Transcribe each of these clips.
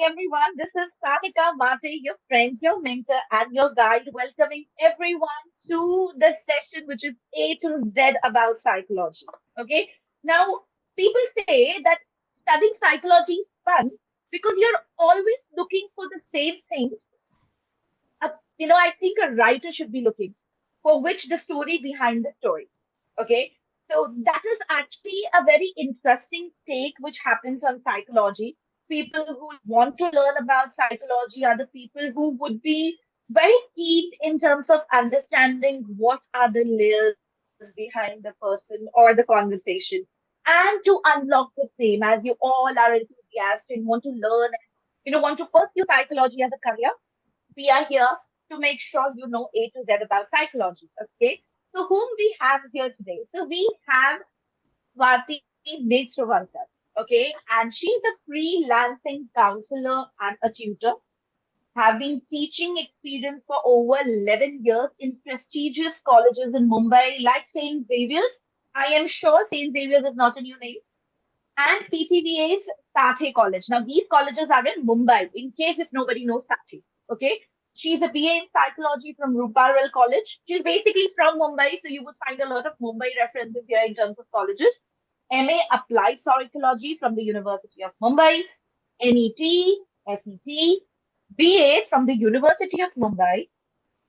everyone. This is Sanika Mate, your friend, your mentor, and your guide, welcoming everyone to the session, which is A to Z about psychology. Okay. Now, people say that studying psychology is fun because you're always looking for the same things. Uh, I think a writer should be looking for which the story behind the story. Okay. So that is actually a very interesting take which happens on psychology. People who want to learn about psychology are the people who would be very keen in terms of understanding what are the layers behind the person or the conversation and to unlock the same as you all are enthusiasts and want to learn, want to pursue psychology as a career. We are here to make sure you know A to Z about psychology. Okay. So whom we have here today? So we have Swati Netravalkar. Okay. And she's a freelancing counselor and a tutor, having teaching experience for over 11 years in prestigious colleges in Mumbai, like St. Xavier's. I am sure St. Xavier's is not a new name. And PTVA's Sathe College. Now, these colleges are in Mumbai, in case if nobody knows Sathe. Okay. She's a BA in psychology from Ruparel College. She's basically from Mumbai, so you would find a lot of Mumbai references here in terms of colleges. MA Applied Psychology from the University of Mumbai, NET, SET, BA from the University of Mumbai,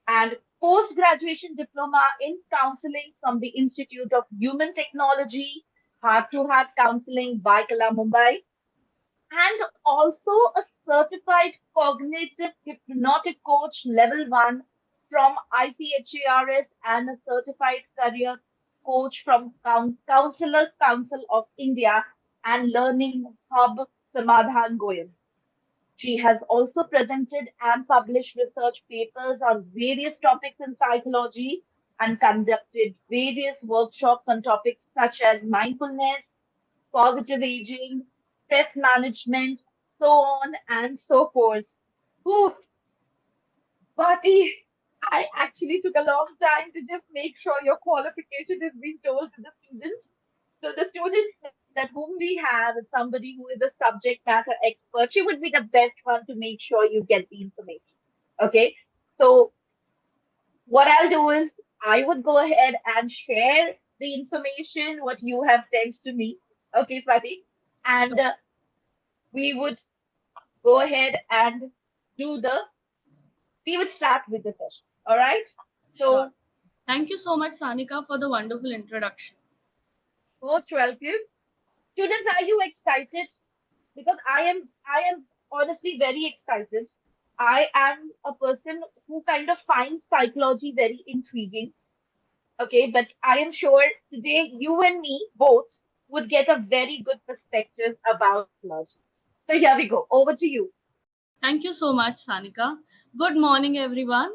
and post-graduation diploma in counseling from the Institute of Human Technology, Heart-to-Heart Counseling, Baitala, Mumbai, and also a certified cognitive hypnotic coach level 1 from ICHARS and a certified career coach from Counselor Council of India and Learning Hub Samadhan Goyal. She has also presented and published research papers on various topics in psychology and conducted various workshops on topics such as mindfulness, positive aging, stress management, so on and so forth. Whew, Bhati, I actually took a long time to just make sure your qualification is being told to the students. So the students that whom we have is somebody who is a subject matter expert. She would be the best one to make sure you get the information. Okay. So what I'll do is I would go ahead and share the information what you have sent to me. Okay, Swati. And Sure, we would go ahead and do the, we would start with the session. All right. sure. So Thank you so much, Sanika, for the wonderful introduction. most welcome. Students, are you excited? Because I am honestly very excited. I am a person who kind of finds psychology very intriguing. Okay, but I am sure today you and me both would get a very good perspective about psychology. So here we go. Over to you. Thank you so much, Sanika. Good morning, everyone.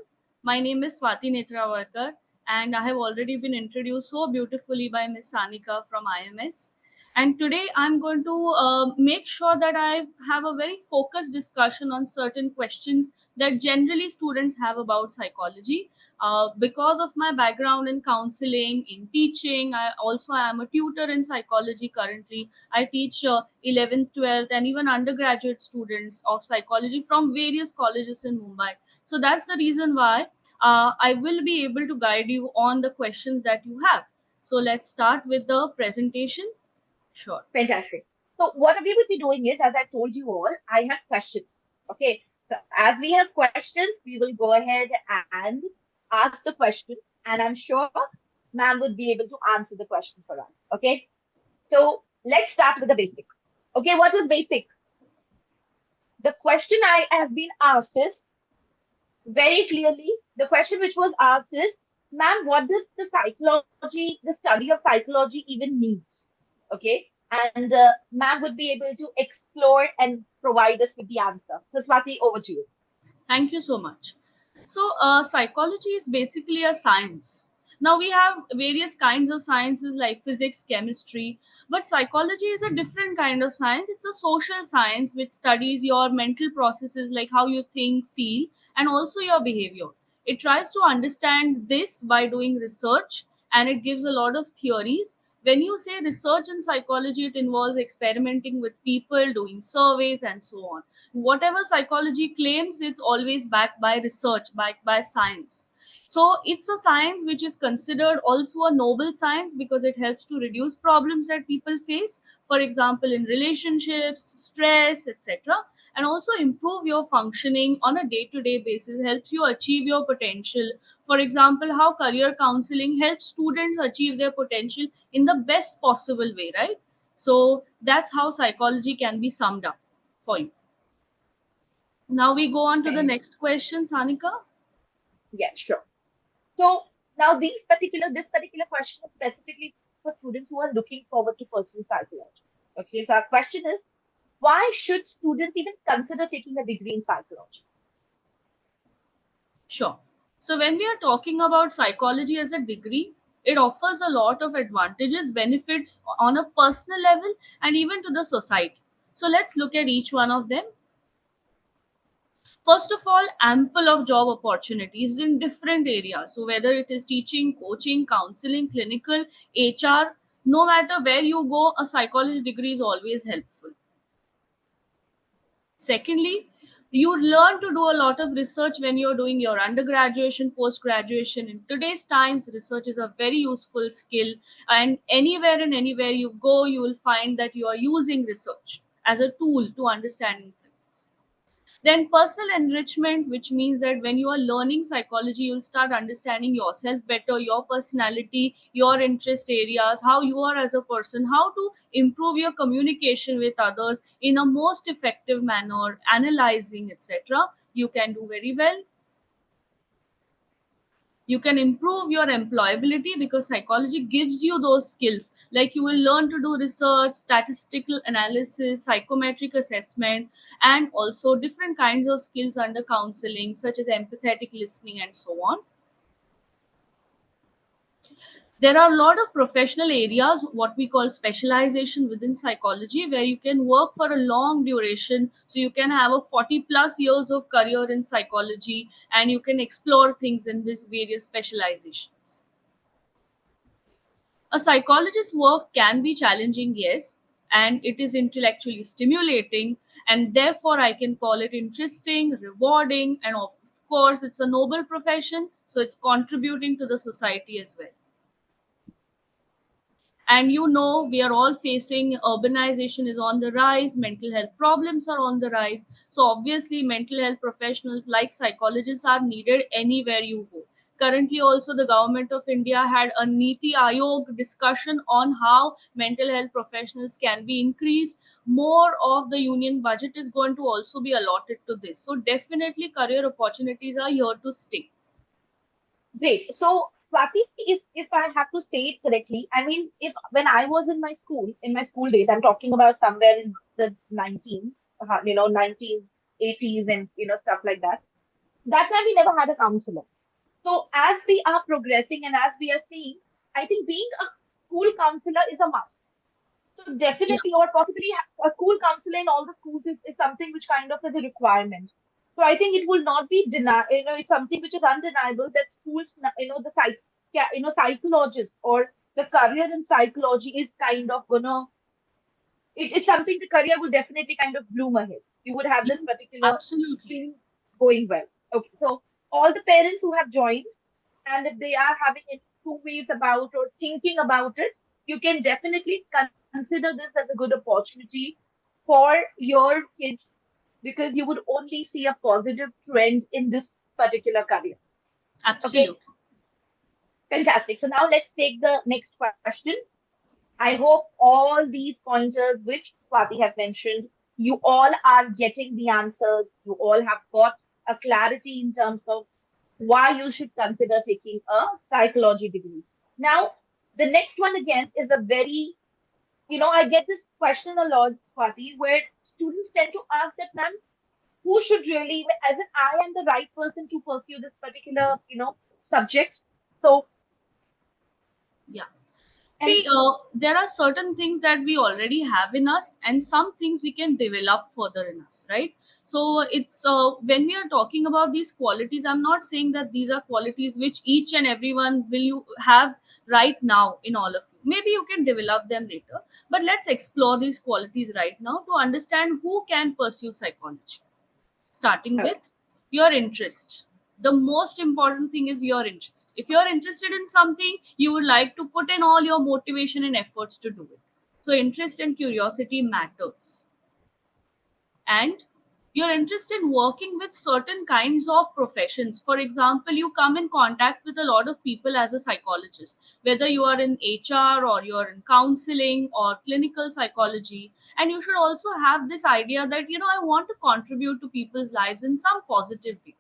My name is Swati Netravalkar, and I have already been introduced so beautifully by Miss Sanika from IMS. And today I'm going to make sure that I have a very focused discussion on certain questions that generally students have about psychology. Because of my background in counseling, in teaching, I also am a tutor in psychology currently. I teach 11th, 12th, and even undergraduate students of psychology from various colleges in Mumbai. So that's the reason why I will be able to guide you on the questions that you have. So let's start with the presentation. Sure. Fantastic. So what we would be doing is, as I told you all, I have questions. Okay. So as we have questions, we will go ahead and ask the question, and I'm sure ma'am would be able to answer the question for us. Okay. So let's start with the basic. Okay, what was basic? The question I have been asked is very clearly, the question which was asked is, ma'am, what does the psychology, the study of psychology even means? Okay. And ma'am would be able to explore and provide us with the answer. So Swati, over to you. Thank you so much. So, psychology is basically a science. Now, we have various kinds of sciences like physics, chemistry, but psychology is a different kind of science. It's a social science which studies your mental processes, like how you think, feel, and also your behavior. It tries to understand this by doing research, and it gives a lot of theories. When you say research in psychology, it involves experimenting with people, doing surveys, and so on. Whatever psychology claims, it's always backed by research, backed by science. So it's a science which is considered also a noble science because it helps to reduce problems that people face, for example, in relationships, stress, etc. And also improve your functioning on a day to day basis, helps you achieve your potential. For example, how career counseling helps students achieve their potential in the best possible way, right? So that's how psychology can be summed up for you. Now we go on to the Thank next question, Sanika. Yeah, sure. So now this particular question is specifically for students who are looking forward to pursuing psychology. Okay, so our question is, why should students even consider taking a degree in psychology? Sure. So when we are talking about psychology as a degree, it offers a lot of advantages, benefits on a personal level and even to the society. So let's look at each one of them. First of all, ample of job opportunities in different areas. So whether it is teaching, coaching, counseling, clinical, HR, no matter where you go, a psychology degree is always helpful. Secondly, you learn to do a lot of research when you're doing your undergraduation, post graduation. In today's times, research is a very useful skill, and anywhere and anywhere you go, you will find that you are using research as a tool to understanding things. Then personal enrichment, which means that when you are learning psychology, you'll start understanding yourself better, your personality, your interest areas, how you are as a person, how to improve your communication with others in a most effective manner, analyzing, etc. You can do very well. You can improve your employability because psychology gives you those skills, like you will learn to do research, statistical analysis, psychometric assessment, and also different kinds of skills under counseling such as empathetic listening and so on. There are a lot of professional areas, what we call specialization within psychology, where you can work for a long duration. So you can have a 40 plus years of career in psychology and you can explore things in these various specializations. A psychologist's work can be challenging, yes, and it is intellectually stimulating, and therefore I can call it interesting, rewarding, and of course, it's a noble profession, so it's contributing to the society as well. And you know, we are all facing urbanization is on the rise, mental health problems are on the rise. So obviously, mental health professionals like psychologists are needed anywhere you go. Currently, also the government of India had a Niti Ayog discussion on how mental health professionals can be increased. More of the union budget is going to also be allotted to this. So definitely, career opportunities are here to stay. Great. So, Swati, if I have to say it correctly, I mean, if when I was in my school days, I'm talking about somewhere in the 1980s and stuff like that. That time we never had a counselor. So, as we are progressing and as we are seeing, I think being a school counselor is a must. So, Yeah, definitely, or possibly a school counselor in all the schools is something which kind of is a requirement. So I think it will not be denied. It's something which is undeniable that schools, psychologists or the career in psychology is kind of gonna. It's something the career would definitely kind of bloom ahead. You would have this yes, particular absolutely. thing going well. Okay, so all the parents who have joined, and if they are having any two ways about or thinking about it, you can definitely consider this as a good opportunity for your kids because you would only see a positive trend in this particular career. Okay, Absolutely. fantastic. So now let's take the next question. I hope all these pointers which Swati have mentioned, you all are getting the answers. You all have got a clarity in terms of why you should consider taking a psychology degree. Now, the next one again is a very, I get this question a lot, Swati, where students tend to ask that, ma'am, who should really, as in I am the right person to pursue this particular, subject. So, Yeah. See, there are certain things that we already have in us, and some things we can develop further in us, right? So, it's when we are talking about these qualities, I'm not saying that these are qualities which each and everyone will you have right now in all of you. Maybe you can develop them later, but let's explore these qualities right now to understand who can pursue psychology, starting All with right. your interest. The most important thing is your interest. If you're interested in something, you would like to put in all your motivation and efforts to do it. So interest and curiosity matters. And you're interested in working with certain kinds of professions. For example, you come in contact with a lot of people as a psychologist, whether you are in HR or you're in counseling or clinical psychology. And you should also have this idea that, I want to contribute to people's lives in some positive way.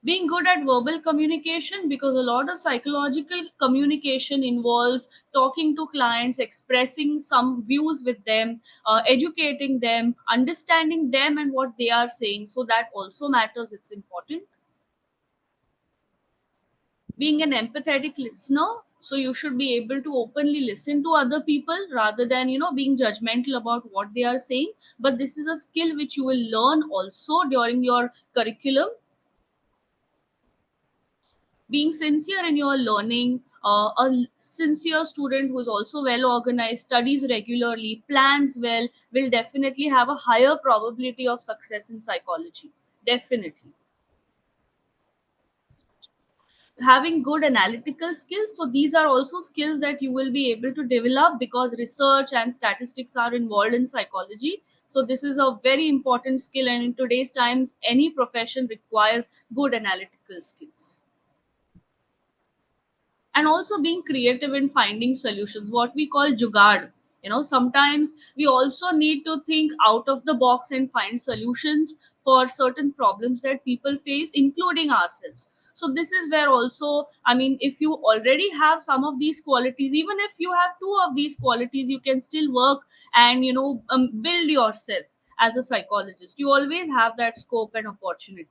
Being good at verbal communication, because a lot of psychological communication involves talking to clients, expressing some views with them, educating them, understanding them and what they are saying, so that also matters, it's important. Being an empathetic listener, so you should be able to openly listen to other people rather than being judgmental about what they are saying. But this is a skill which you will learn also during your curriculum. Being sincere in your learning, a sincere student who is also well organized, studies regularly, plans well, will definitely have a higher probability of success in psychology. Definitely. Having good analytical skills, so these are also skills that you will be able to develop because research and statistics are involved in psychology. So this is a very important skill, and in today's times any profession requires good analytical skills. And also being creative in finding solutions, what we call jugaad. Sometimes we also need to think out of the box and find solutions for certain problems that people face, including ourselves. So this is where also, I mean, if you already have some of these qualities, even if you have two of these qualities, you can still work and build yourself as a psychologist. You always have that scope and opportunity.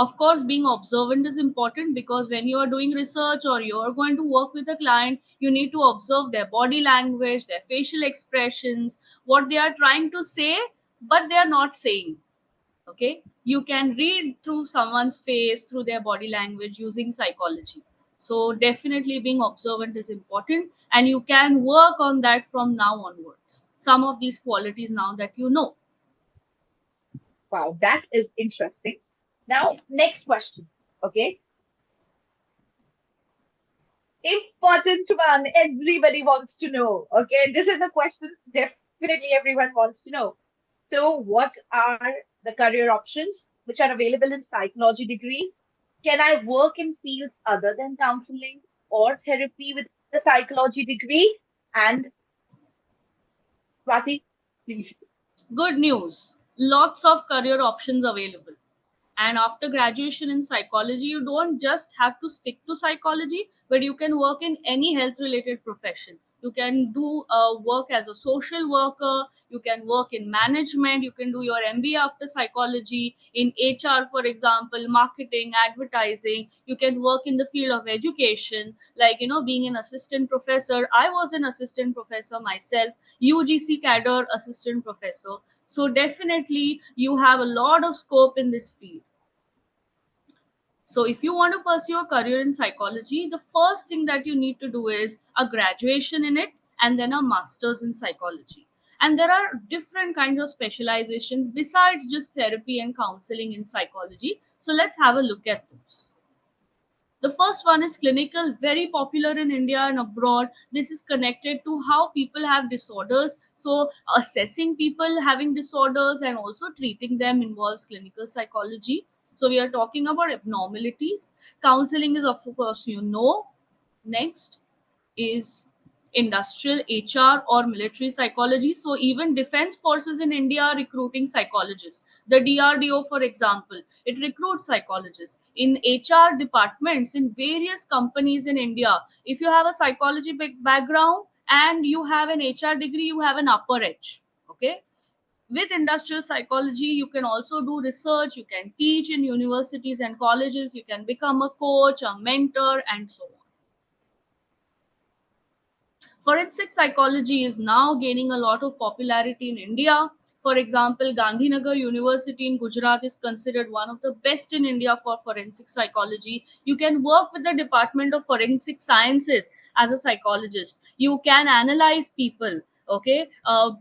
Of course, being observant is important, because when you are doing research or you are going to work with a client, you need to observe their body language, their facial expressions, what they are trying to say, but they are not saying. Okay, you can read through someone's face, through their body language, using psychology. So definitely being observant is important, and you can work on that from now onwards, some of these qualities now that you know. Wow, that is interesting. Now, next question. Okay. Important one. Everybody wants to know. Okay. This is a question definitely everyone wants to know. So, what are the career options which are available in psychology degree? Can I work in fields other than counseling or therapy with a psychology degree? And Swati, please. Good news, lots of career options available. And after graduation in psychology, you don't just have to stick to psychology, but you can work in any health related profession. You can do work as a social worker, you can work in management, you can do your MBA after psychology in HR, for example, marketing, advertising. You can work in the field of education, like being an assistant professor. I was an assistant professor myself, UGC cadre assistant professor. So definitely you have a lot of scope in this field. So, if you want to pursue a career in psychology, the first thing that you need to do is a graduation in it and then a master's in psychology. And there are different kinds of specializations besides just therapy and counseling in psychology. So, let's have a look at those. The first one is clinical, very popular in India and abroad. This is connected to how people have disorders. So, assessing people having disorders and also treating them involves clinical psychology. So, we are talking about abnormalities. Counseling is, of course, Next is industrial HR or military psychology. So even defense forces in India are recruiting psychologists. The DRDO, for example, it recruits psychologists. In HR departments in various companies in India, if you have a background and you have an HR degree, you have an upper edge. Okay. With industrial psychology, you can also do research, you can teach in universities and colleges, you can become a coach, a mentor, and so on. Forensic psychology is now gaining a lot of popularity in India. For example, Gandhinagar University in Gujarat is considered one of the best in India for forensic psychology. You can work with the Department of Forensic Sciences as a psychologist. You can analyze people. Okay,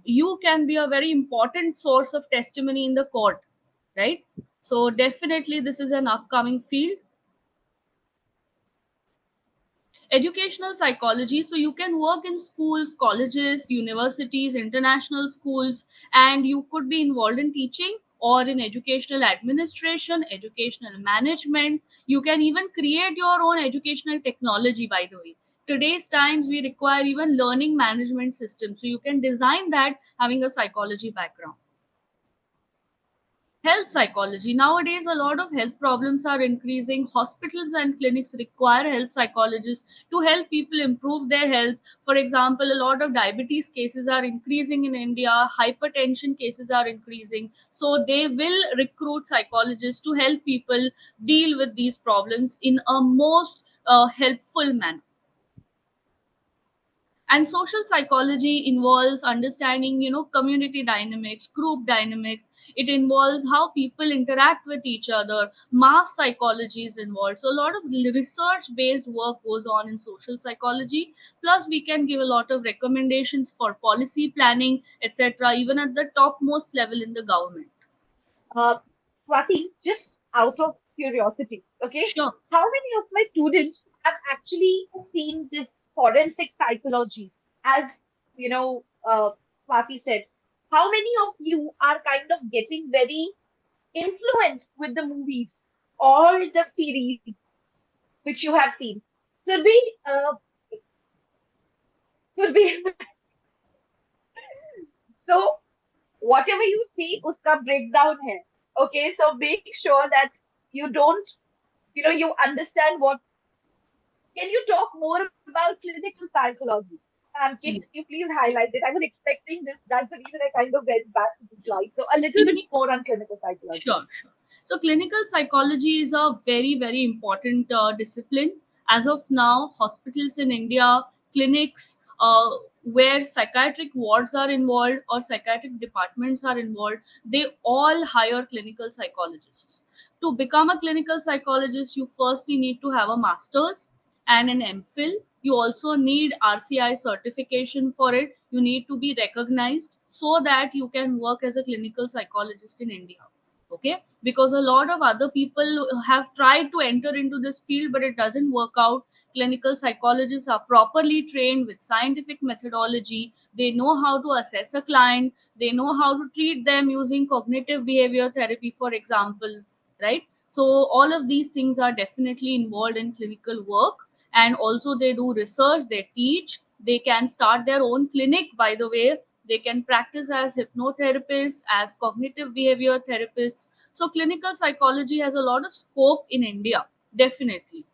you can be a very important source of testimony in the court, right? So definitely, this is an upcoming field. Educational psychology, so you can work in schools, colleges, universities, international schools, and you could be involved in teaching or in educational administration, educational management. You can even create your own educational technology, by the way. Today's times we require even learning management systems, so you can design that having a psychology background. Health psychology, nowadays a lot of health problems are increasing. Hospitals and clinics require health psychologists to help people improve their health. For example, a lot of diabetes cases are increasing in India, hypertension cases are increasing, so they will recruit psychologists to help people deal with these problems in a most helpful manner. And social psychology involves understanding, community dynamics, group dynamics. It involves how people interact with each other. Mass psychology is involved, so a lot of research based work goes on in social psychology. Plus we can give a lot of recommendations for policy planning, etc., even at the topmost level in the government. Uh, Swati, just out of curiosity, okay, Sure. how many of my students have actually seen this forensic psychology? As Swati said, how many of you are kind of getting very influenced with the movies or the series which you have seen? Could be, could be. So whatever you see, uska breakdown hai. Okay, so make sure that you don't, you understand what. Can you talk more about clinical psychology? Can you please highlight it? I was expecting this. That's the reason I kind of went back to the slide. So a little bit more on clinical psychology. Sure, sure. So, clinical psychology is a very, very important discipline. As of now, hospitals in India, clinics where psychiatric wards are involved or psychiatric departments are involved, they all hire clinical psychologists. To become a clinical psychologist, you firstly need to have a master's and an MPhil. You also need RCI certification for it. You need to be recognized so that you can work as a clinical psychologist in India. Okay, because a lot of other people have tried to enter into this field but it doesn't work out. Clinical psychologists are properly trained with scientific methodology. They know how to assess a client, they know how to treat them using cognitive behavior therapy, for example, right? So all of these things are definitely involved in clinical work. And also they do research, they teach, they can start their own clinic, by the way. They can practice as hypnotherapists, as cognitive behavior therapists. So clinical psychology has a lot of scope in India, definitely.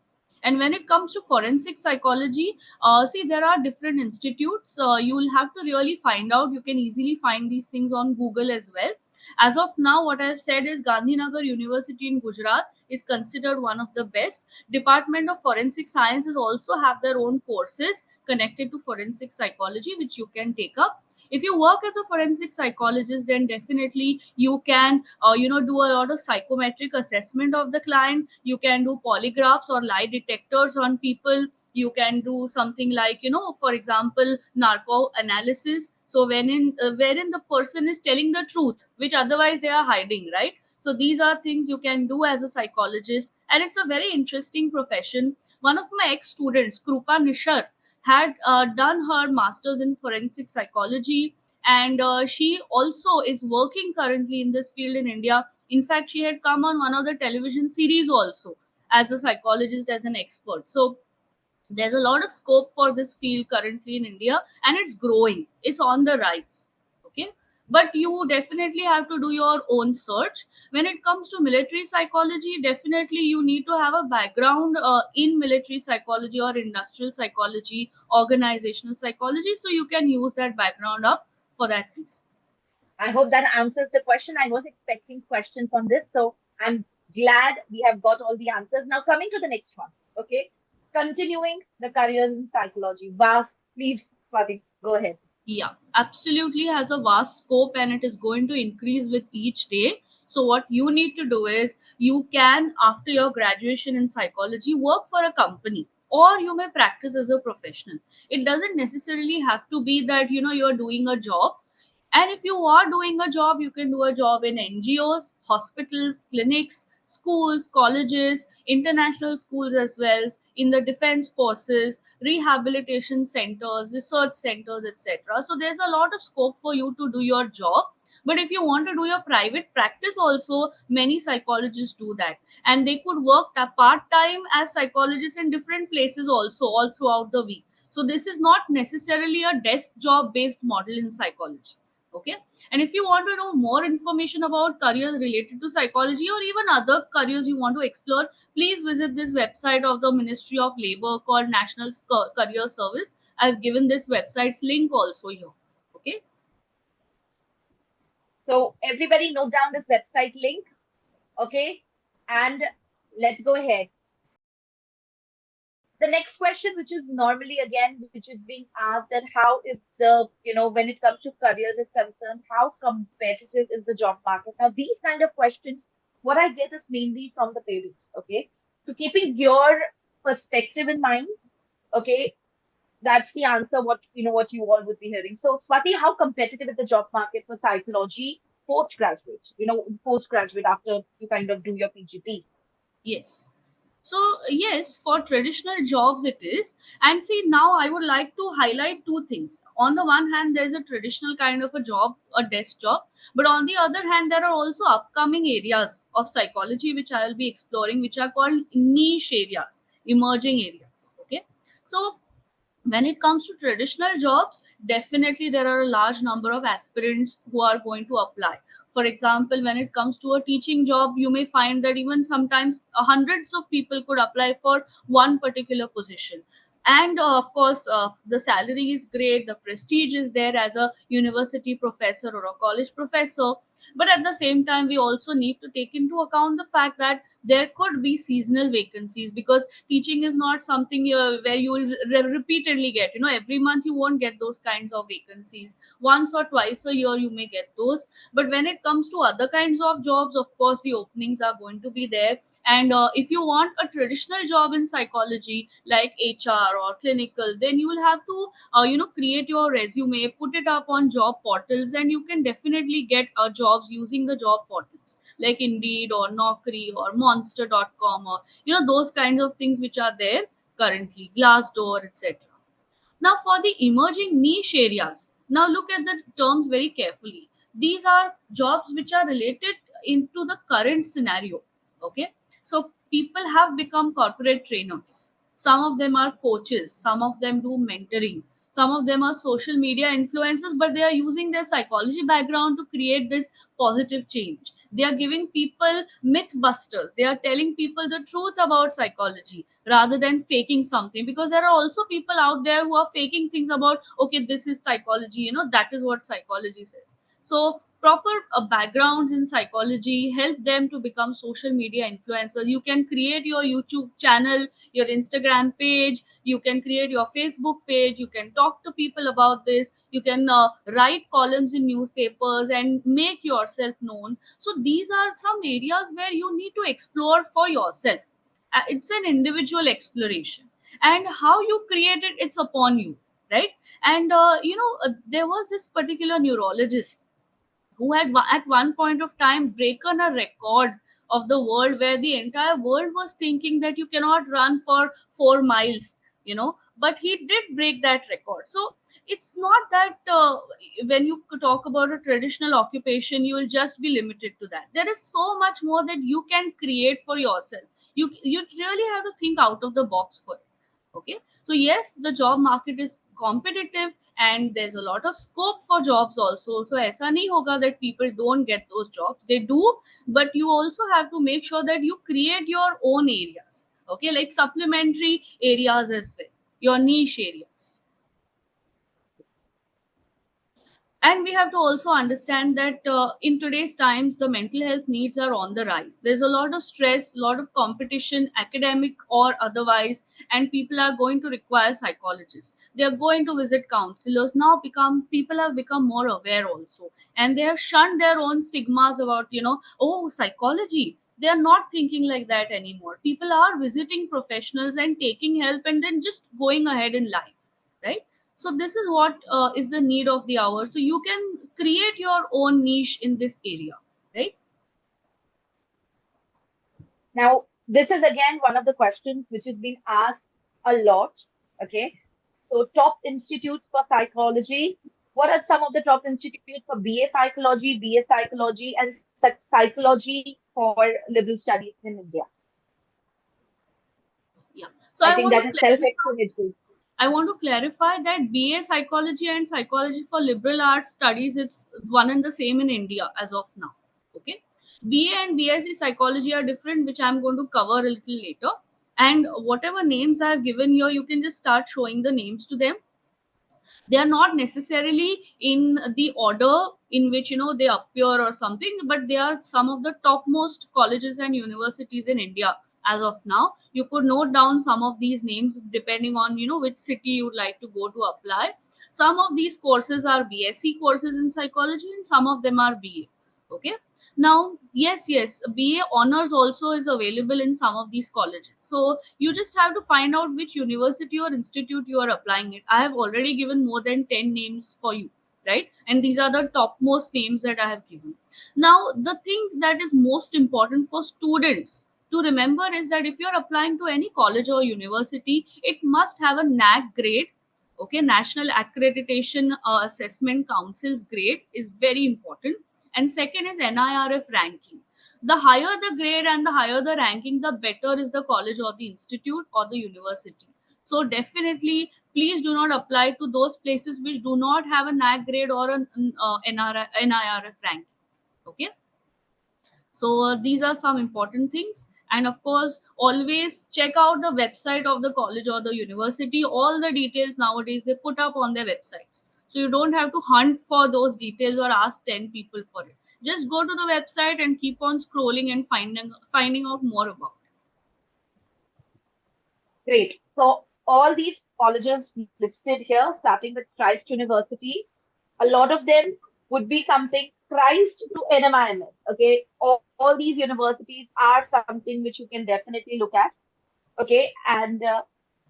And when it comes to forensic psychology, see, there are different institutes. You will have to really find out. You can easily find these things on Google as well. As of now, what I've said is Gandhinagar University in Gujarat is considered one of the best. Department of Forensic Sciences also have their own courses connected to forensic psychology, which you can take up. If you work as a forensic psychologist, then definitely you can do a lot of psychometric assessment of the client. You can do polygraphs or lie detectors on people. You can do something like, for example, narco analysis. So wherein the person is telling the truth which otherwise they are hiding, right? So these are things you can do as a psychologist, and it's a very interesting profession. One of my ex students, Krupa Nishar, had done her master's in forensic psychology, and she also is working currently in this field in India. In fact, she had come on one of the television series also as a psychologist, as an expert. So there's a lot of scope for this field currently in India, and it's growing, it's on the rise. Okay, but you definitely have to do your own search. When it comes to military psychology, definitely you need to have a background in military psychology or industrial psychology, organizational psychology, so you can use that background up for that reason. I hope that answers the question. I was expecting questions on this, so I'm glad we have got all the answers. Now, coming to the next one, okay? Continuing the careers in psychology. Vast, please, Swati, go ahead. Yeah, absolutely has a vast scope and it is going to increase with each day. So, what you need to do is you can, after your graduation in psychology, work for a company or you may practice as a professional. It doesn't necessarily have to be that you're doing a job. And if you are doing a job, you can do a job in NGOs, hospitals, clinics, schools, colleges, international schools as well, in the defense forces, rehabilitation centers, research centers, etc. So there's a lot of scope for you to do your job. But if you want to do your private practice also, many psychologists do that. And they could work part time as psychologists in different places also, all throughout the week. So this is not necessarily a desk job based model in psychology. Okay. And if you want to know more information about careers related to psychology or even other careers you want to explore, please visit this website of the Ministry of Labor called National Career Service. I've given this website's link also here. Okay. So, everybody, note down this website link, okay? And let's go ahead. The next question, which is normally again, which is being asked, that how is the, when it comes to careers is concerned, how competitive is the job market? Now, these kind of questions, what I get is mainly from the parents, okay? So keeping your perspective in mind, okay, that's the answer, what you all would be hearing. So, Swati, how competitive is the job market for psychology postgraduate, postgraduate after you kind of do your PGP? Yes. So, yes, for traditional jobs it is. And see, now I would like to highlight two things. On the one hand, there's a traditional kind of a job, a desk job. But on the other hand, there are also upcoming areas of psychology which I will be exploring, which are called niche areas, emerging areas. Okay. So, when it comes to traditional jobs, definitely there are a large number of aspirants who are going to apply. For example, when it comes to a teaching job, you may find that even sometimes hundreds of people could apply for one particular position. And of course, the salary is great, the prestige is there as a university professor or a college professor. But at the same time, we also need to take into account the fact that there could be seasonal vacancies, because teaching is not something where you will repeatedly get, every month you won't get those kinds of vacancies. Once or twice a year you may get those. But when it comes to other kinds of jobs, of course the openings are going to be there. And if you want a traditional job in psychology like HR or clinical, then you will have to create your resume, put it up on job portals, and you can definitely get jobs using the job portals like Indeed or Naukri or Monster.com, or those kinds of things which are there currently, Glassdoor, etc. Now, for the emerging niche areas, now look at the terms very carefully. These are jobs which are related into the current scenario. Okay, so people have become corporate trainers. Some of them are coaches. Some of them do mentoring. Some of them are social media influencers, but they are using their psychology background to create this positive change. They are giving people myth busters. They are telling people the truth about psychology rather than faking something, because there are also people out there who are faking things about, okay, this is psychology, that is what psychology says. So proper backgrounds in psychology help them to become social media influencers. You can create your YouTube channel, your Instagram page, you can create your Facebook page, you can talk to people about this, you can write columns in newspapers and make yourself known. So these are some areas where you need to explore for yourself. It's an individual exploration, and how you create it, it's upon you, right? And there was this particular neurologist who had at one point of time broken a record of the world, where the entire world was thinking that you cannot run for 4 miles, but he did break that record. So it's not that when you talk about a traditional occupation, you will just be limited to that. There is so much more that you can create for yourself. You really have to think out of the box for it. Okay, so yes, the job market is competitive and there's a lot of scope for jobs also. So aisa nahi hoga that people don't get those jobs, they do. But you also have to make sure that you create your own areas, okay, like supplementary areas as well, your niche areas. And we have to also understand that in today's times the mental health needs are on the rise. There's a lot of stress, a lot of competition, academic or otherwise, and people are going to require psychologists, they are going to visit counselors. Now become people have become more aware also, and they have shunned their own stigmas about, oh, psychology. They are not thinking like that anymore. People are visiting professionals and taking help and then just going ahead in life, right? So this is what is the need of the hour, so you can create your own niche in this area, right? Now, this is again one of the questions which has been asked a lot. Okay. So, top institutes for psychology. What are some of the top institutes for BA Psychology, and Psychology for Liberal Studies in India? Yeah, so I think that is self-explanatory. I want to clarify that BA psychology and psychology for liberal arts studies, it's one and the same in India as of now. Okay, BA and BSc psychology are different, which I'm going to cover a little later. And whatever names I have given here, you can just start showing the names to them. They are not necessarily in the order in which they appear or something, but they are some of the topmost colleges and universities in India as of now. You could note down some of these names depending on which city you would like to go to apply. Some of these courses are BSc courses in psychology and some of them are BA. Okay, now yes, BA honors also is available in some of these colleges, so you just have to find out which university or institute you are applying it. I have already given more than 10 names for you, right? And these are the topmost names that I have given. Now the thing that is most important for students to remember is that if you're applying to any college or university, it must have a NAC grade. Okay, National Accreditation Assessment Council's grade is very important. And second is NIRF ranking. The higher the grade and the higher the ranking, the better is the college or the institute or the university. So definitely, please do not apply to those places which do not have a NAC grade or an NIRF ranking. Okay, so these are some important things. And of course, always check out the website of the college or the university. All the details nowadays they put up on their websites, so you don't have to hunt for those details or ask 10 people for it. Just go to the website and keep on scrolling and finding out more about it. Great. So, all these colleges listed here, starting with Christ University, a lot of them would be something priced to NMIMS. Okay. All these universities are something which you can definitely look at. Okay. And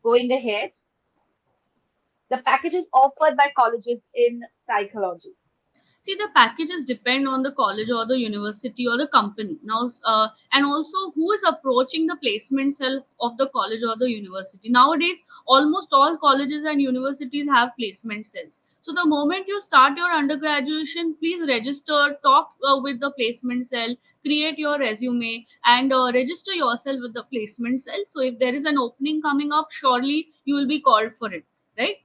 going ahead, the packages offered by colleges in psychology. See, the packages depend on the college or the university or the company. Now, and also who is approaching the placement cell of the college or the university. Nowadays, almost all colleges and universities have placement cells. So, the moment you start your undergraduation, please register, talk with the placement cell, create your resume, and register yourself with the placement cell. So, if there is an opening coming up, surely you will be called for it, right?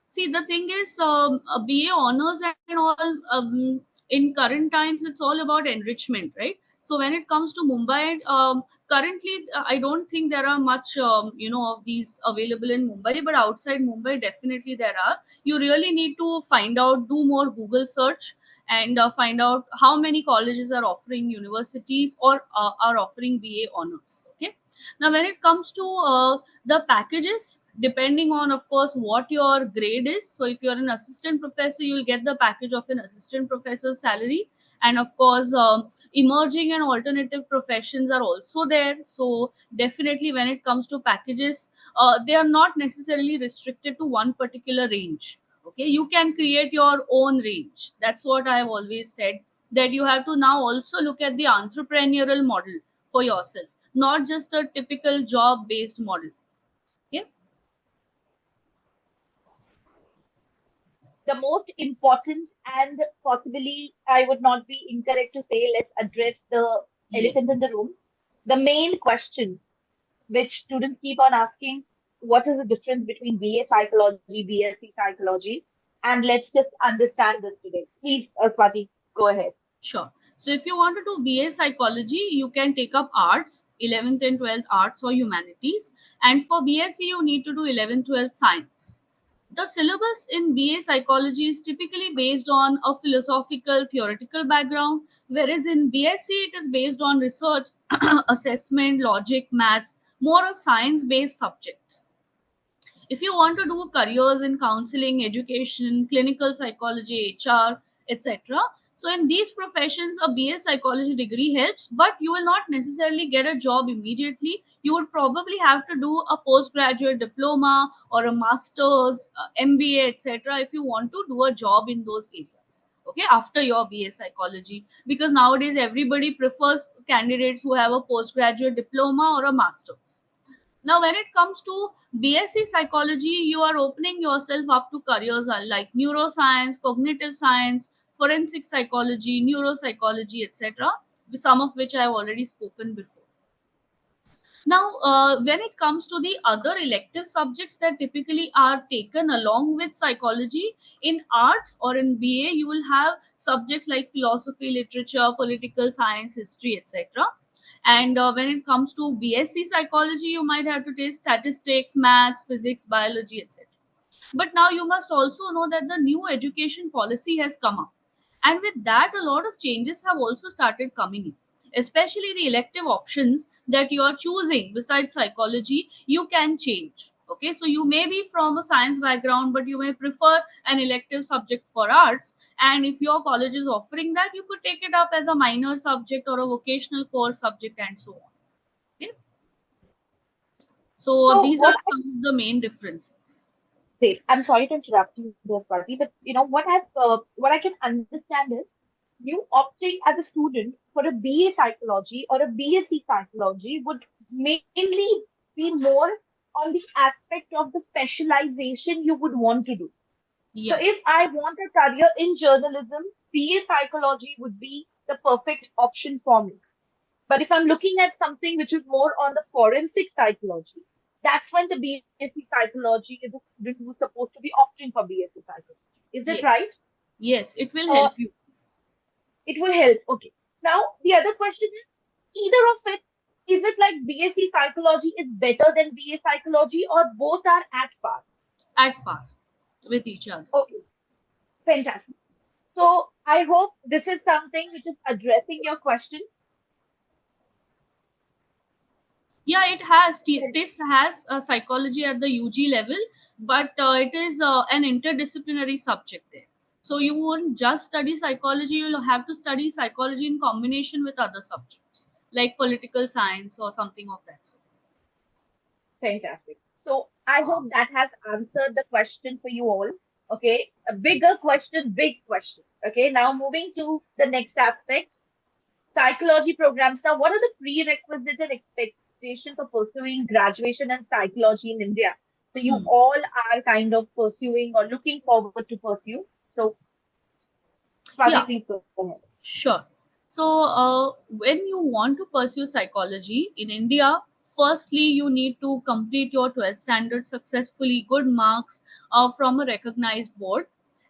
See, the thing is, BA honors and all, in current times, it's all about enrichment, right? So when it comes to Mumbai, currently, I don't think there are much, of these available in Mumbai, but outside Mumbai, definitely there are. You really need to find out, do more Google search, and find out how many colleges are offering universities or are offering BA honors. Okay. Now, when it comes to the packages, depending on, of course, what your grade is. So if you're an assistant professor, you'll get the package of an assistant professor's salary. And of course, emerging and alternative professions are also there. So definitely, when it comes to packages, they are not necessarily restricted to one particular range. Okay, you can create your own range. That's what I have always said, that you have to now also look at the entrepreneurial model for yourself, not just a typical job based model. Okay. The most important, and possibly I would not be incorrect to say, let's address the Yes. elephant in the room. The main question which students keep on asking, what is the difference between BA psychology, BSc psychology? And let's just understand this today. Please, Swati, go ahead. Sure. So if you want to do BA psychology, you can take up arts, 11th and 12th arts or humanities. And for BSc, you need to do 11th, 12th science. The syllabus in BA psychology is typically based on a philosophical theoretical background, whereas in BSc it is based on research, assessment, logic, maths, more of science based subjects. If you want to do careers in counseling, education, clinical psychology, HR, etc., so in these professions a BA psychology degree helps, but you will not necessarily get a job immediately. You would probably have to do a postgraduate diploma or a master's, MBA, etc., if you want to do a job in those areas, okay, after your BA psychology, because nowadays everybody prefers candidates who have a postgraduate diploma or a master's. Now, when it comes to BSc psychology, you are opening yourself up to careers like neuroscience, cognitive science, forensic psychology, neuropsychology, etc., some of which I have already spoken before. Now, when it comes to the other elective subjects that typically are taken along with psychology, in arts or in BA, you will have subjects like philosophy, literature, political science, history, etc. And when it comes to BSc psychology, you might have to take statistics, maths, physics, biology, etc. But now you must also know that the new education policy has come up. And with that, a lot of changes have also started coming in. Especially the elective options that you are choosing besides psychology, you can change. Okay, so you may be from a science background, but you may prefer an elective subject for arts. And if your college is offering that, you could take it up as a minor subject or a vocational course subject and so on. Okay, so So these what are some of the main differences. Great. I'm sorry to interrupt you there, Swati, but what I can understand is you opting as a student for a BA psychology or a BSc psychology would mainly be more on the aspect of the specialization you would want to do. So Yeah, if I want a career in journalism, BA psychology would be the perfect option for me. But if I'm looking at something which is more on the forensic psychology, that's when the BSc psychology is a student who's supposed to be opting for BSc psychology. Is it yes. right? Yes, it will Uh, help you. it will help. Okay. Now, the other question is either of it, is it like BSc psychology is better than BA psychology or both are at par? At par with each other. Okay, fantastic. So I hope this is something which is addressing your questions. Yeah, it has. This has psychology at the UG level, but it is an interdisciplinary subject there. So you won't just study psychology; you'll have to study psychology in combination with other subjects like political science or something of that sort. Fantastic. So I hope that has answered the question for you all. Okay, a bigger question, big question. Okay, now moving to the next aspect, psychology programs. Now, what are the prerequisites and expectation for pursuing graduation in psychology in India? So you Hmm. all are kind of pursuing or looking forward to pursue. So, Swati, Yeah, please go ahead. sure. So, when you want to pursue psychology in India, firstly, you need to complete your 12th standard successfully, good marks from a recognized board.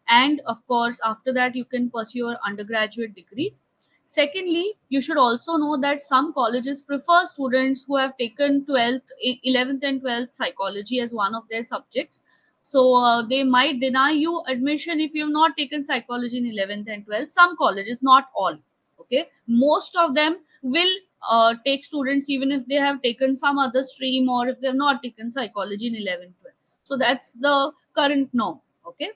And of course, after that, you can pursue your undergraduate degree. Secondly, you should also know that some colleges prefer students who have taken 12th, 11th, and 12th psychology as one of their subjects. So they might deny you admission if you have not taken psychology in 11th and 12th. Some colleges, not all. Okay, most of them will take students even if they have taken some other stream or if they have not taken psychology in 11th, 12th. So that's the current norm. Okay,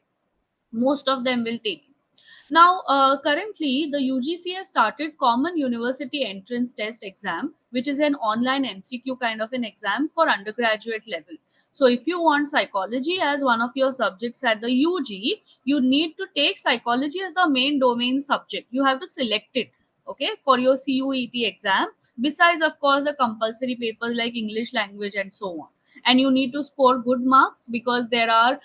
most of them will take it. Now, currently, the UGC has started Common University Entrance Test exam, which is an online MCQ kind of an exam for undergraduate level. So, if you want psychology as one of your subjects at the UG, you need to take psychology as the main domain subject. You have to select it, okay, for your CUET exam. Besides, of course, the compulsory papers like English language and so on. And you need to score good marks because there are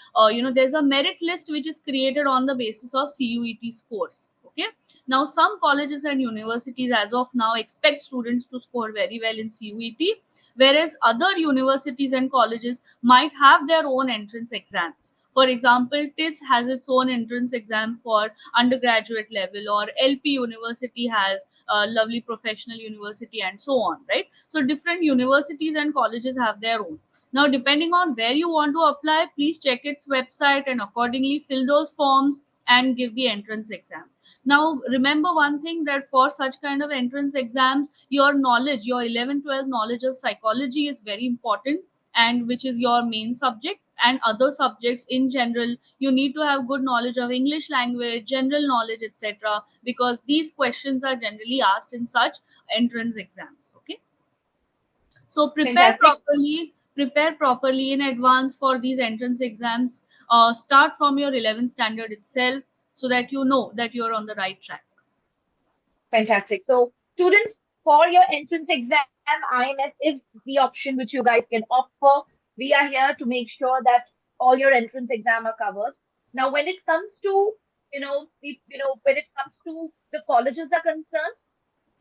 there's a merit list which is created on the basis of CUET scores. Okay, now some colleges and universities as of now expect students to score very well in CUET, whereas other universities and colleges might have their own entrance exams For example, TIS has its own entrance exam for undergraduate level, or LP University has a lovely professional university, and so on, right? So different universities and colleges have their own. Now, depending on where you want to apply, please check its website and accordingly fill those forms and give the entrance exam. Now, remember one thing, that for such kind of entrance exams, your knowledge, your 11, 12 knowledge of psychology is very important, and which is your main subject, and other subjects in general, you need to have good knowledge of English language, general knowledge, etc., because these questions are generally asked in such entrance exams. Okay, so Fantastic. prepare properly in advance for these entrance exams. Start from your 11th standard itself, so that you know that you're on the right track. Fantastic. So, students, for your entrance exam, IMS is the option which you guys can opt for. We are here to make sure that all your entrance exam are covered. Now, when it comes to, when it comes to the colleges are concerned,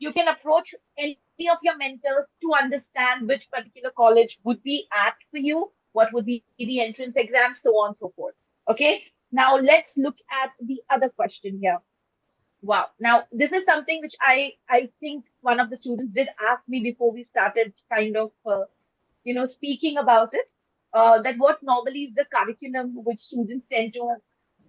you can approach any of your mentors to understand which particular college would be apt for you, what would be the entrance exam, so on and so forth. Okay. Now, let's look at the other question here. Wow. Now, this is something which I think one of the students did ask me before we started kind of speaking about it. That what normally is the curriculum which students tend to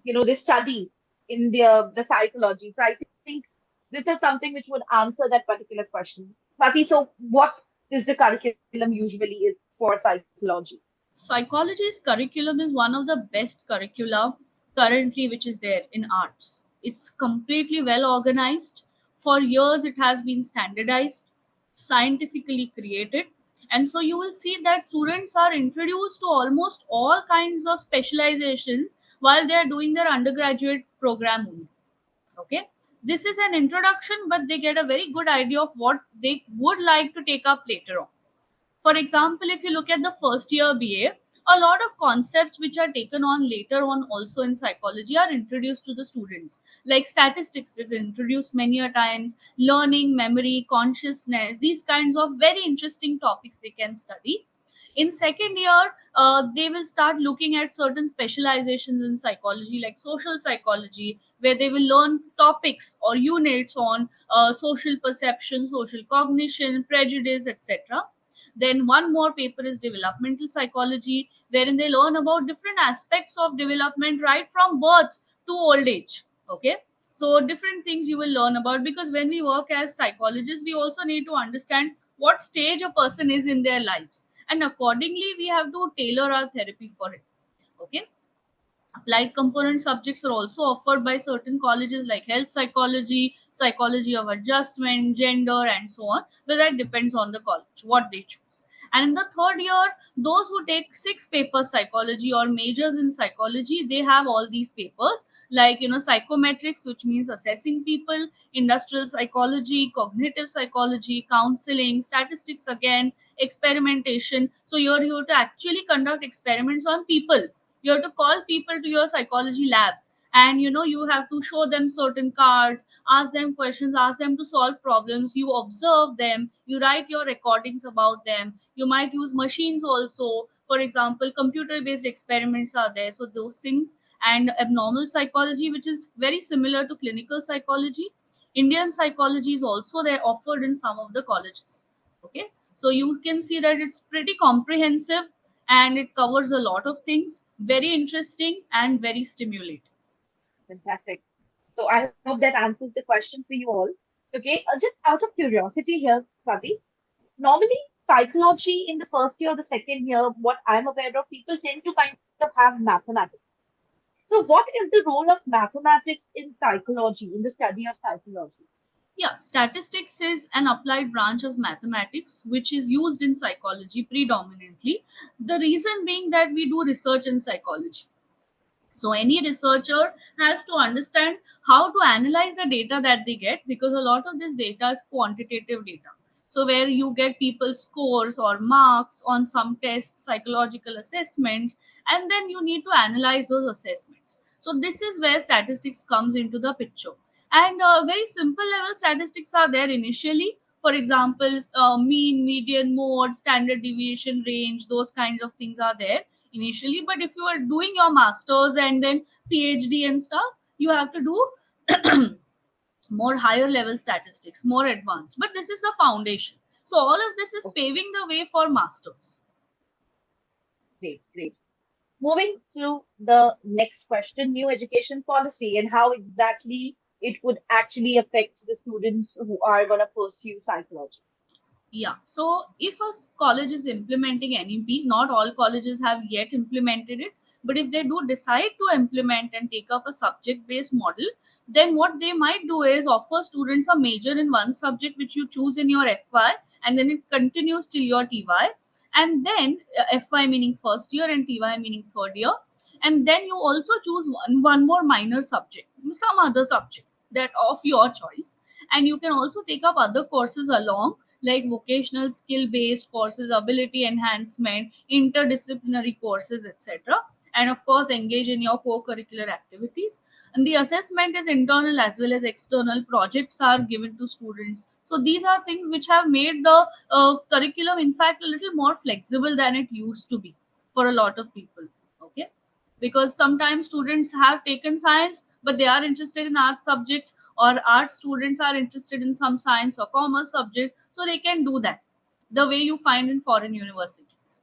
they study in the psychology. So I think this is something which would answer that particular question. Swati, so what is the curriculum usually is for psychology? Psychology's curriculum is one of the best curricula currently which is there in arts. It's completely well organized. For years, it has been standardized, scientifically created. And so you will see that students are introduced to almost all kinds of specializations while they are doing their undergraduate program only. Okay. This is an introduction, but they get a very good idea of what they would like to take up later on. For example, if you look at the first year BA, a lot of concepts which are taken on later on also in psychology are introduced to the students. Like statistics is introduced many a times, learning, memory, consciousness, these kinds of very interesting topics they can study. In second year, they will start looking at certain specializations in psychology, like social psychology, where they will learn topics or units on social perception, social cognition, prejudice, etc. Then one more paper is developmental psychology, wherein they learn about different aspects of development right from birth to old age. Okay. So different things you will learn about, because when we work as psychologists, we also need to understand what stage a person is in their lives. And accordingly, we have to tailor our therapy for it. Okay. Applied component subjects are also offered by certain colleges, like health psychology, psychology of adjustment, gender, and so on. But that depends on the college, what they choose. And in the third year, those who take 6 papers psychology or majors in psychology, they have all these papers, like psychometrics, which means assessing people, industrial psychology, cognitive psychology, counseling, statistics again, experimentation. So you're here to actually conduct experiments on people. You have to call people to your psychology lab, and you have to show them certain cards, ask them questions, ask them to solve problems, you observe them, you write your recordings about them. You might use machines also. For example, computer based experiments are there, so those things. And abnormal psychology, which is very similar to clinical psychology. Indian psychology is also there, offered in some of the colleges. Okay, so you can see that it's pretty comprehensive, and it covers a lot of things, very interesting and very stimulating. Fantastic. So I hope that answers the question for you all. Okay, just out of curiosity here, Swati, normally psychology in the first year or the second year, what I'm aware of, people tend to kind of have mathematics. So what is the role of mathematics in psychology, in the study of psychology? Yeah, statistics is an applied branch of mathematics which is used in psychology predominantly. The reason being that we do research in psychology. So any researcher has to understand how to analyze the data that they get, because a lot of this data is quantitative data. So where you get people's scores or marks on some tests, psychological assessments, and then you need to analyze those assessments. So this is where statistics comes into the picture. And very simple level statistics are there initially. For example, mean, median, mode, standard deviation, range, those kinds of things are there initially. But if you are doing your masters and then PhD and stuff, you have to do more higher level statistics, more advanced. But this is the foundation. So all of this is Okay, paving the way for masters. great, great. Moving to the next question, new education policy and how exactly it would actually affect the students who are going to pursue psychology. Yeah. So if a college is implementing NEP, not all colleges have yet implemented it. But if they do decide to implement and take up a subject based model, then what they might do is offer students a major in one subject which you choose in your FY, and then it continues till your TY. And then FY meaning first year and TY meaning third year. And then you also choose one more minor subject, some other subject that of your choice. And you can also take up other courses along, like vocational skill based courses, ability enhancement, interdisciplinary courses, etc. And of course, engage in your co curricular activities. And the assessment is internal as well as external. Projects are given to students. So, these are things which have made the curriculum, in fact, a little more flexible than it used to be for a lot of people. Okay, because sometimes students have taken science but they are interested in art subjects, or art students are interested in some science or commerce subject, so they can do that the way you find in foreign universities.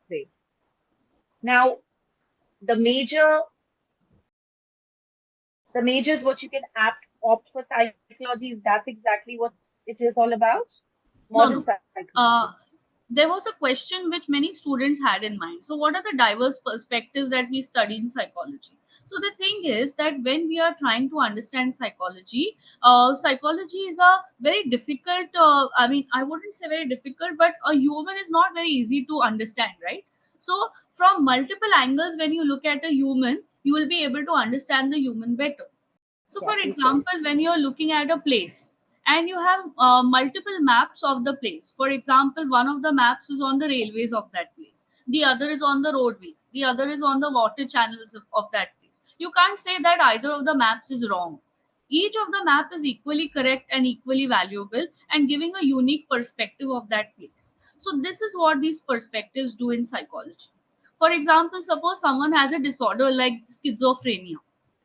Great. Now, the major, the majors what you can opt for psychology is that's exactly what it is all about. No, Modern no. psychology. Uh, there was a question which many students had in mind. So, what are the diverse perspectives that we study in psychology? So, the thing is that when we are trying to understand psychology, psychology is a very difficult, I mean, I wouldn't say very difficult, but a human is not very easy to understand, right? So, from multiple angles, when you look at a human, you will be able to understand the human better. So, Yeah, for please go ahead. example, when you're looking at a place and you have multiple maps of the place, for example, one of the maps is on the railways of that place, the other is on the roadways, the other is on the water channels of that place. You can't say that either of the maps is wrong. Each of the map is equally correct and equally valuable and giving a unique perspective of that place. So, this is what these perspectives do in psychology. For example, suppose someone has a disorder like schizophrenia,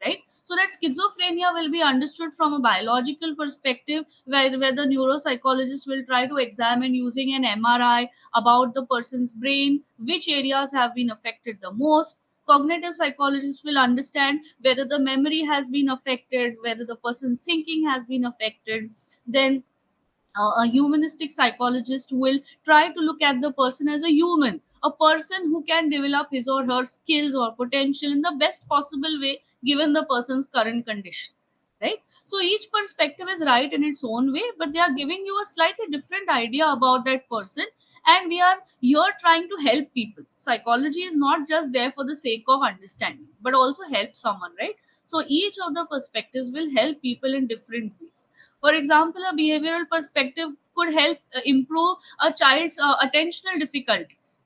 right? So that schizophrenia will be understood from a biological perspective, where the neuropsychologist will try to examine using an MRI about the person's brain, which areas have been affected the most. Cognitive psychologists will understand whether the memory has been affected, whether the person's thinking has been affected. Then a humanistic psychologist will try to look at the person as a human, a person who can develop his or her skills or potential in the best possible way given the person's current condition. Right? So each perspective is right in its own way, but they are giving you a slightly different idea about that person. And we are here trying to help people. Psychology is not just there for the sake of understanding, but also help someone, right? So each of the perspectives will help people in different ways. For example, a behavioral perspective could help improve a child's attentional difficulties,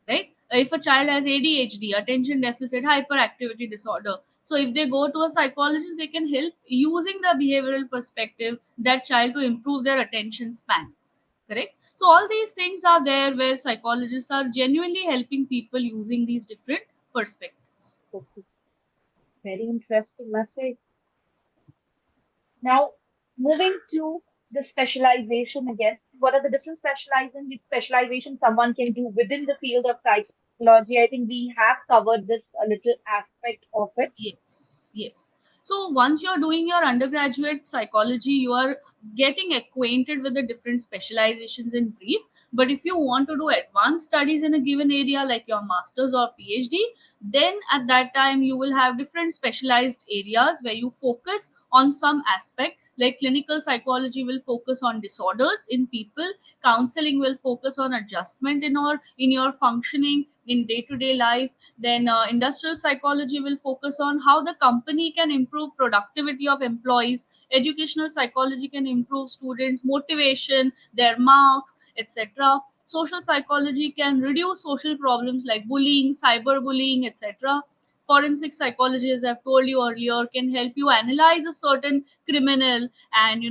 right? If a child has ADHD, attention deficit hyperactivity disorder, so if they go to a psychologist, they can help using the behavioral perspective that child to improve their attention span, correct? So all these things are there where psychologists are genuinely helping people using these different perspectives. Okay. Very interesting, must say. Now, moving to the specialization again, what are the different specialization someone can do within the field of psychology? I think we have covered this a little aspect of it. Yes, yes. So once you're doing your undergraduate psychology, you are getting acquainted with the different specializations in brief. But if you want to do advanced studies in a given area like your master's or PhD, then at that time you will have different specialized areas where you focus on some aspect. Like clinical psychology will focus on disorders in people, counseling will focus on adjustment in your functioning in day to day life. Then industrial psychology will focus on how the company can improve productivity of employees. Educational psychology can improve students' motivation, their marks, etc. Social psychology can reduce social problems like bullying, cyberbullying, etc. Forensic psychology, as I've told you earlier, can help you analyze a certain criminal. And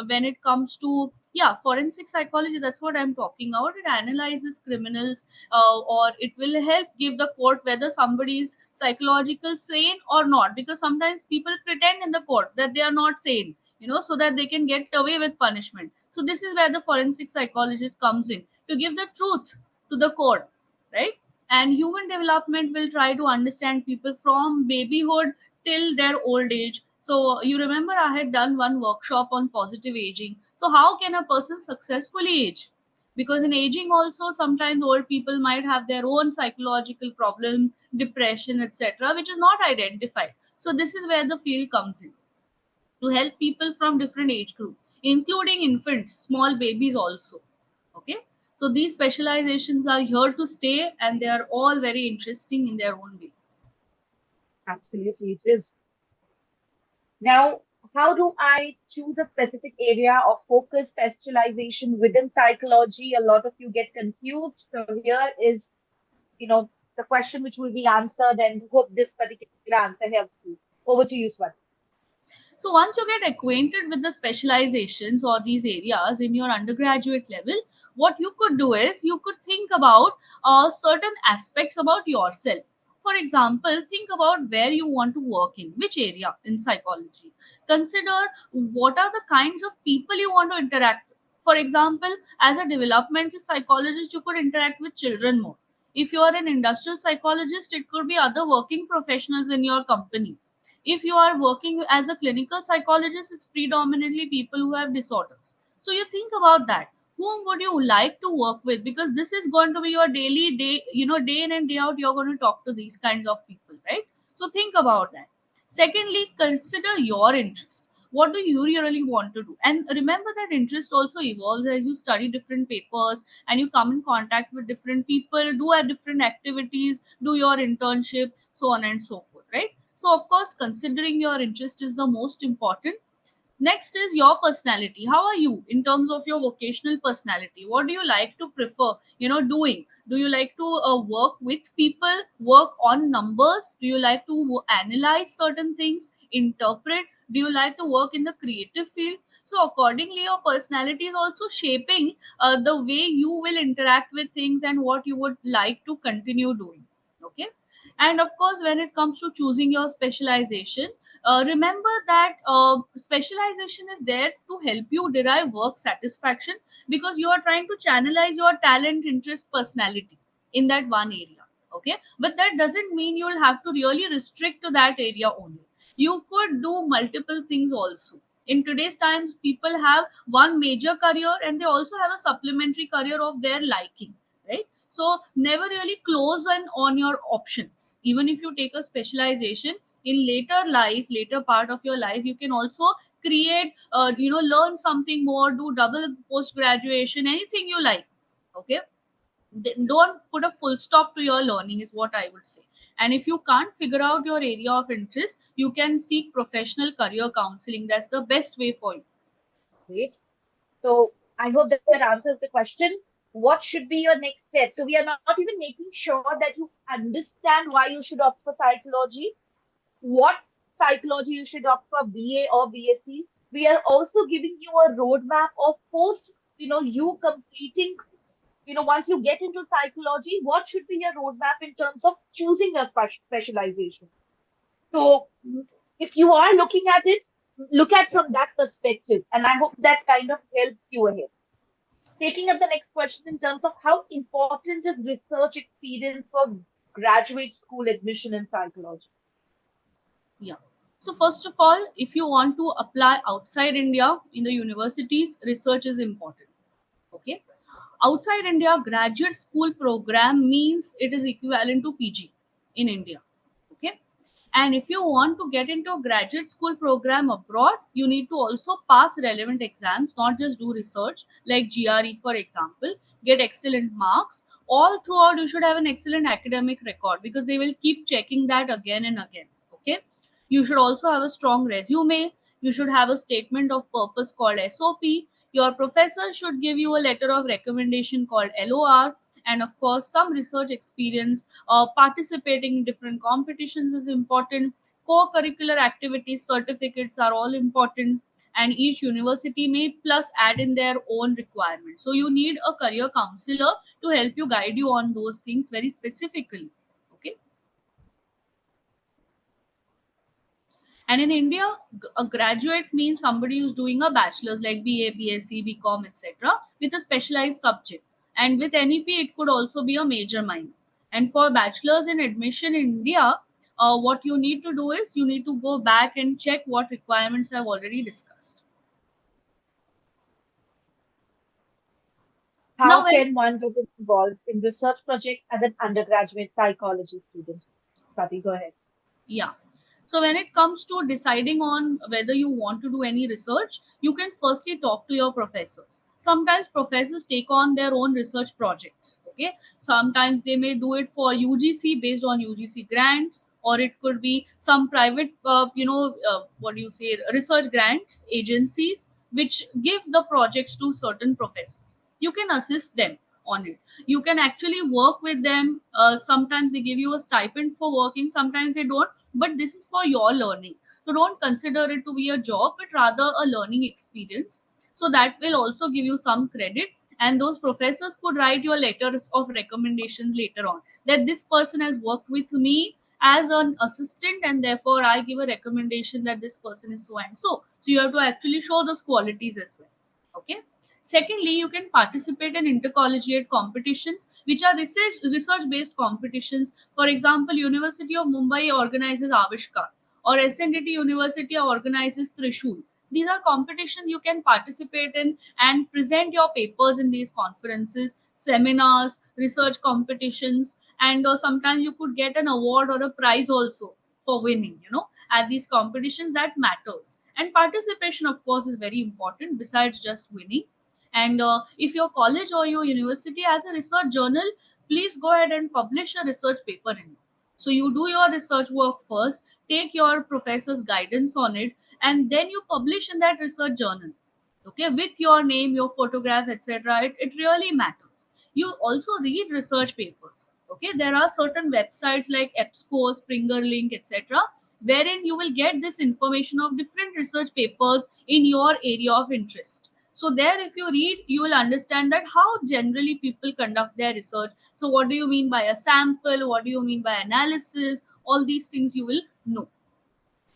when it comes to Yeah, forensic psychology, that's what I'm talking about. It analyzes criminals, or it will help give the court whether somebody is psychological sane or not, because sometimes people pretend in the court that they are not sane, so that they can get away with punishment. So this is where the forensic psychologist comes in, to give the truth to the court, right? And human development will try to understand people from babyhood till their old age. So you remember I had done one workshop on positive aging. So how can a person successfully age? Because in aging also, sometimes old people might have their own psychological problem, depression, etc., which is not identified. So this is where the field comes in, to help people from different age group, including infants, small babies also. Okay, so these specializations are here to stay, and they are all very interesting in their own way. Absolutely, it is. Now, how do I choose a specific area of focus specialization within psychology? A lot of you get confused. So here is, you know, the question which will be answered, and hope this particular answer helps you. Over to you, Swati. So once you get acquainted with the specializations or these areas in your undergraduate level, what you could do is you could think about certain aspects about yourself. For example, think about where you want to work, in which area in psychology. Consider what are the kinds of people you want to interact with. For example, as a developmental psychologist, you could interact with children more. If you are an industrial psychologist, it could be other working professionals in your company. If you are working as a clinical psychologist, it's predominantly people who have disorders. So you think about that, whom would you like to work with, because this is going to be your daily day, day in and day out, you're going to talk to these kinds of people, right? So think about that. Secondly, consider your interest. What do you really want to do? And remember that interest also evolves as you study different papers and you come in contact with different people, do a different activities, do your internship, so on and so forth, right? So of course, considering your interest is the most important. Next is your personality. How are you in terms of your vocational personality? What do you like to prefer, doing? Do you like to work with people, work on numbers? Do you like to analyze certain things, interpret? Do you like to work in the creative field? So accordingly, your personality is also shaping the way you will interact with things and what you would like to continue doing. Okay. And of course, when it comes to choosing your specialization, remember that specialization is there to help you derive work satisfaction, because you are trying to channelize your talent, interest, personality in that one area. Okay, but that doesn't mean you'll have to really restrict to that area only. You could do multiple things also. In today's times, people have one major career and they also have a supplementary career of their liking, right? So never really close on your options. Even if you take a specialization in later life, later part of your life, you can also create, learn something more, do double post graduation, anything you like. Okay, don't put a full stop to your learning is what I would say. And if you can't figure out your area of interest, you can seek professional career counseling. That's the best way for you. Great. So I hope that answers the question. What should be your next step? So we are not even making sure that you understand why you should opt for psychology, what psychology you should opt for, BA or BSc. We are also giving you a roadmap of post, you completing, once you get into psychology, what should be your roadmap in terms of choosing your specialization. So if you are looking at it, look at from that perspective. And I hope that kind of helps you ahead. Taking up the next question in terms of how important is research experience for graduate school admission in psychology? Yeah. So first of all, if you want to apply outside India in the universities, research is important. Okay. Outside India, graduate school program means it is equivalent to PG in India. Okay. And if you want to get into a graduate school program abroad, you need to also pass relevant exams, not just do research like GRE, for example, get excellent marks. All throughout, you should have an excellent academic record, because they will keep checking that again and again. Okay. You should also have a strong resume. You should have a statement of purpose called SOP. Your professor should give you a letter of recommendation called LOR. And of course, some research experience. Participating in different competitions is important. Co-curricular activities certificates are all important. and each university may plus add in their own requirements. So you need a career counselor to help you guide you on those things very specifically. Okay. And in India, a graduate means somebody who's doing a bachelor's like BA, BSc, BCom, etc., with a specialized subject. And with NEP, it could also be a major minor. And for bachelor's in admission in India, what you need to do is you need to go back and check what requirements I've already discussed. Now, How when can one get involved in research project as an undergraduate psychology student? Swati, go ahead. Yeah. So when it comes to deciding on whether you want to do any research, you can firstly talk to your professors. Sometimes professors take on their own research projects. Okay. Sometimes they may do it for UGC based on UGC grants, or it could be some private, what do you say, research grants agencies which give the projects to certain professors. You can assist them on it. You can actually work with them. Sometimes they give you a stipend for working, sometimes they don't, but this is for your learning. So don't consider it to be a job, but rather a learning experience. So that will also give you some credit, and those professors could write your letters of recommendations later on that this person has worked with me as an assistant, and therefore I give a recommendation that this person is so and so. So you have to actually show those qualities as well. Okay. Secondly, you can participate in intercollegiate competitions, which are research based competitions. For example, University of Mumbai organizes Avishkar, or SNDT University organizes Trishul. These are competitions you can participate in and present your papers in these conferences, seminars, research competitions, and sometimes you could get an award or a prize also for winning. At these competitions, that matters. And participation, of course, is very important besides just winning. And if your college or your university has a research journal, please go ahead and publish a research paper in it. So you do your research work first, take your professor's guidance on it, and then you publish in that research journal. Okay, with your name, your photograph, etc. It really matters. You also read research papers. Okay, there are certain websites like EBSCO, Springer Link, etc., wherein you will get this information of different research papers in your area of interest. So there, if you read, you will understand that how generally people conduct their research. So what do you mean by a sample? What do you mean by analysis? All these things you will know.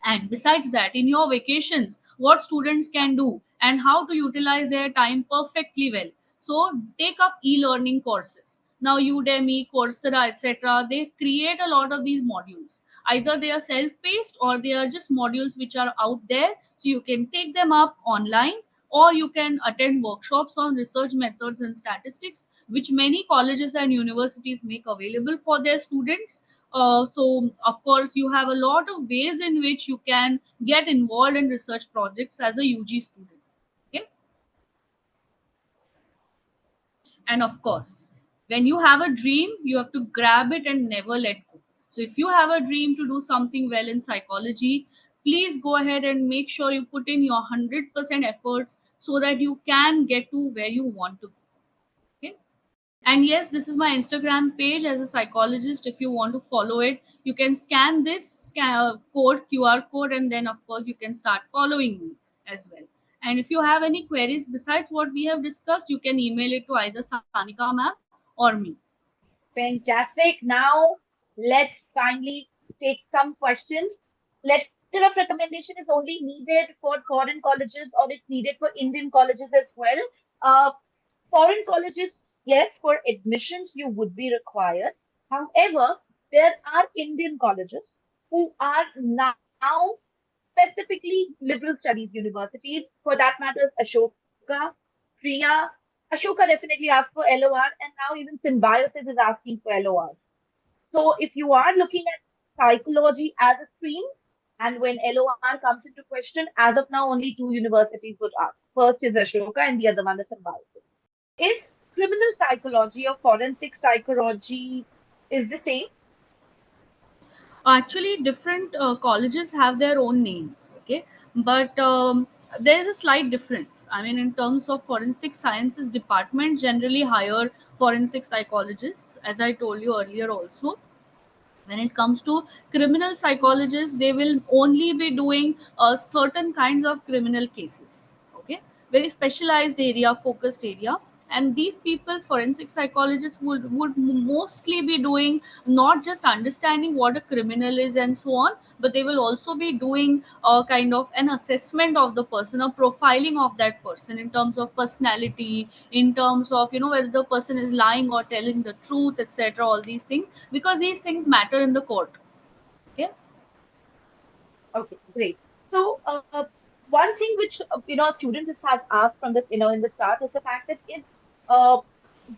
And besides that, in your vacations, what students can do and how to utilize their time perfectly well. So take up e-learning courses. Now Udemy, Coursera, etc., they create a lot of these modules. Either they are self-paced or they are just modules which are out there. So you can take them up online, or you can attend workshops on research methods and statistics, which many colleges and universities make available for their students. So of course you have a lot of ways in which you can get involved in research projects as a UG student. Okay. And of course, when you have a dream, you have to grab it and never let go. So if you have a dream to do something well in psychology, please go ahead and make sure you put in your 100% efforts so that you can get to where you want to go. Okay. And yes, this is my Instagram page as a psychologist. If you want to follow it, you can scan this QR code, and then, of course, you can start following me as well. And if you have any queries besides what we have discussed, you can email it to either Sanika ma'am or me. Fantastic. Now, let's kindly take some questions. Letter of recommendation is only needed for foreign colleges, or it's needed for Indian colleges as well. Uh, Foreign colleges, yes, for admissions, you would be required. However, there are Indian colleges who are now specifically liberal studies universities. For that matter, Ashoka, Priya. Ashoka definitely asked for LOR, and now even Symbiosis is asking for LORs. So if you are looking at psychology as a stream, and when LOR comes into question, as of now, only two universities would ask. First is Ashoka, and the other one is Symbiosis. Is criminal psychology or forensic psychology is the same? Actually, different colleges have their own names. Okay. But there is a slight difference. I mean, in terms of forensic sciences department generally hire forensic psychologists, as I told you earlier also. when it comes to criminal psychologists, they will only be doing certain kinds of criminal cases. Okay, very specialized area, focused area. And these people, forensic psychologists, would mostly be doing not just understanding what a criminal is and so on, but they will also be doing a kind of an assessment of the person, a profiling of that person in terms of personality, in terms of, you know, whether the person is lying or telling the truth, etc., all these things, because these things matter in the court. Okay. Okay, great. So, one thing which a student has asked from the in the start is the fact that in uh,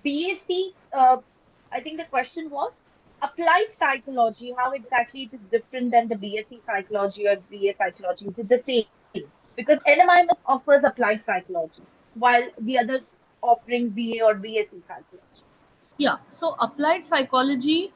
BSc, I think the question was applied psychology. How exactly it is different than the BSc psychology or BA psychology? Is it the same? Because NMIMS offers applied psychology, while the other offering BA or BSc psychology. Yeah, so applied psychology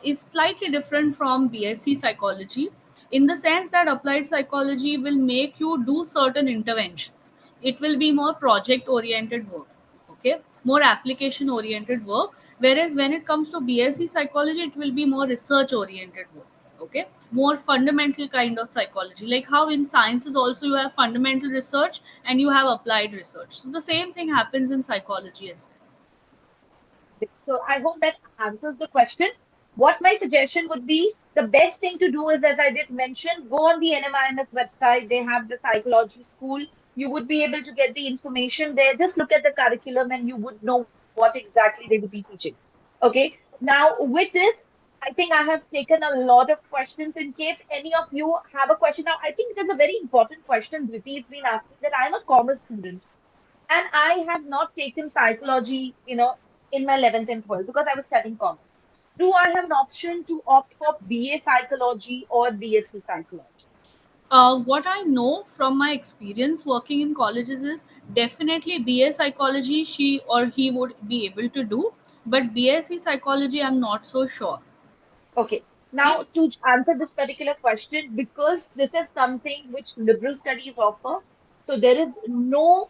is slightly different from BSc psychology in the sense that applied psychology will make you do certain interventions. It will be more project oriented work, okay, more application oriented work. Whereas when it comes to BSc psychology, it will be more research oriented work. Okay, more fundamental kind of psychology, like how in sciences also you have fundamental research and you have applied research. So the same thing happens in psychology as well. So I hope that answers the question. What my suggestion would be, the best thing to do is, as I did mention, go on the NMIMS website. They have the psychology school. You would be able to get the information there. Just look at the curriculum and you would know what exactly they would be teaching. Okay. Now, with this, I think I have taken a lot of questions. In case any of you have a question, now I think there's a very important question Dhriti has been asking, that I'm a commerce student and I have not taken psychology, in my 11th and 12th because I was studying commerce. Do I have an option to opt for BA psychology or BSc psychology? What I know from my experience working in colleges is definitely BA psychology she or he would be able to do, but BSc psychology I'm not so sure. Okay. Okay. Now, to answer this particular question, because this is something which liberal studies offer, so there is no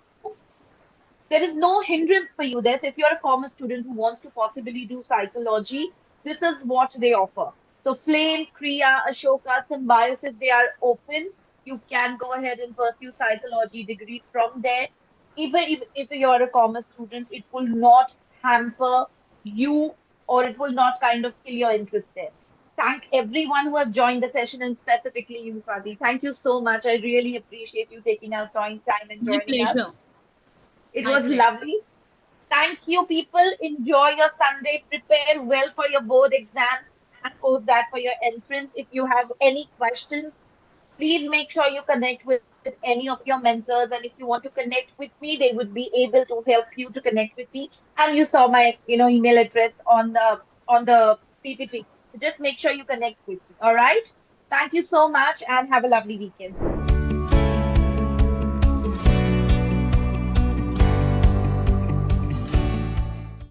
hindrance for you there. So if you're a commerce student who wants to possibly do psychology, this is what they offer. So Flame, Kriya, Ashoka, Symbiosis, they are open. You can go ahead and pursue psychology degree from there. Even if you're a commerce student, it will not hamper you, or it will not kind of kill your interest there. Thank everyone who have joined the session, and specifically you, Swati. Thank you so much. I really appreciate you taking out time and My joining us. pleasure. It My was pleasure. lovely. Thank you, people. Enjoy your Sunday. Prepare well for your board exams and post that for your entrance. If you have any questions, please make sure you connect with any of your mentors. And if you want to connect with me, they would be able to help you to connect with me. And you saw my, email address on the PPT. So just make sure you connect with me. All right. Thank you so much and have a lovely weekend.